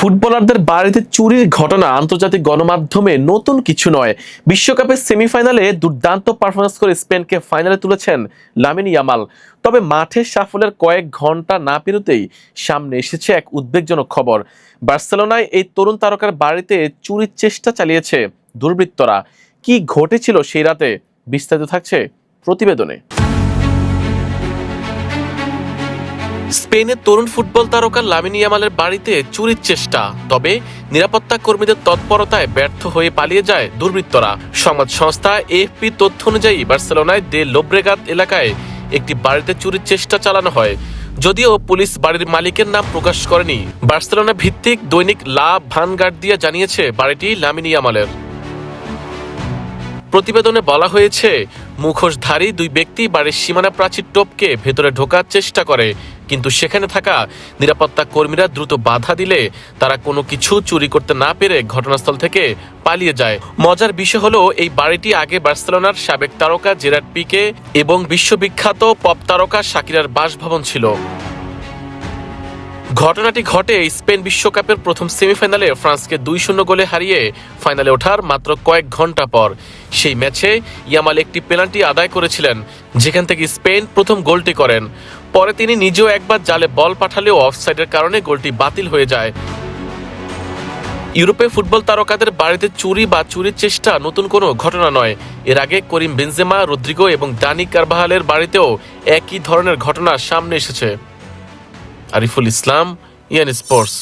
ফুটবলারদের বাড়িতে চুরির ঘটনা আন্তর্জাতিক গণমাধ্যমে নতুন কিছু নয়। বিশ্বকাপের সেমিফাইনালে দুর্দান্ত পারফরমেন্স করে স্পেনকে ফাইনালে তুলেছেন লামিন ইয়ামাল। তবে মাঠের সাফল্যের কয়েক ঘন্টা না পেরোতেই সামনে এসেছে এক উদ্বেগজনক খবর। বার্সেলোনায় এই তরুণ তারকার বাড়িতে চুরির চেষ্টা চালিয়েছে দুর্বৃত্তরা। কি ঘটেছিল সেই রাতে, বিস্তারিত থাকছে প্রতিবেদনে। স্পেনের তরুণ ফুটবল তারকা লামিন ইয়ামালের বাড়িতে চুরির চেষ্টা, তবে নিরাপত্তা কর্মীদের তৎপরতায় ব্যর্থ হয়ে পালিয়ে যায় দুর্বৃত্তরা। সংবাদ সংস্থা এএফপি তথ্য অনুযায়ী বার্সেলোনায় দে লোব্রেগাত এলাকায় একটি বাড়িতে চুরির চেষ্টা চালানো হয়। যদিও পুলিশ বাড়ির মালিকের নাম প্রকাশ করেনি। বার্সেলোনা ভিত্তিক দৈনিক লা ভানগার্দিয়া জানিয়েছে বাড়িটি লামিন ইয়ামালের। প্রতিবেদনে বলা হয়েছে, মুখোশধারী দুই ব্যক্তি বাড়ির সীমানা প্রাচীর টপকে ভেতরে ঢোকার চেষ্টা করে, কিন্তু সেখানে থাকা নিরাপত্তা কর্মীরা দ্রুত বাধা দিলে তারা কোনো কিছু চুরি করতে না পেরে ঘটনাস্থল থেকে পালিয়ে যায়। মজার বিষয় হলো, এই বাড়িটি আগে বার্সেলোনার সাবেক তারকা জেরার্ড পিকে এবং বিশ্ববিখ্যাত পপ তারকা শাকিরার বাসভবন ছিল। ঘটনাটি ঘটে স্পেন বিশ্বকাপের প্রথম সেমিফাইনালে ফ্রান্সকে 2-0 গোলে হারিয়ে ফাইনালে ওঠার মাত্র কয়েক ঘন্টা পর। সেই ম্যাচে ইয়ামাল একটি পেনাল্টি আদায় করেছিলেন, যেখান থেকে স্পেন প্রথম গোলটি করেন। পরে তিনি নিজেও একবার জালে বল পাঠালেও অফসাইডের কারণে গোলটি বাতিল হয়ে যায়। ইউরোপে ফুটবল তারকাদের বাড়িতে চুরি বা চুরির চেষ্টা নতুন কোনো ঘটনা নয়। এর আগে করিম বেনজেমা, রদ্রিগো এবং দানি কারভাহালের বাড়িতেও একই ধরনের ঘটনা সামনে এসেছে। আরিফুল ইসলাম, ইয়ান স্পোর্টস।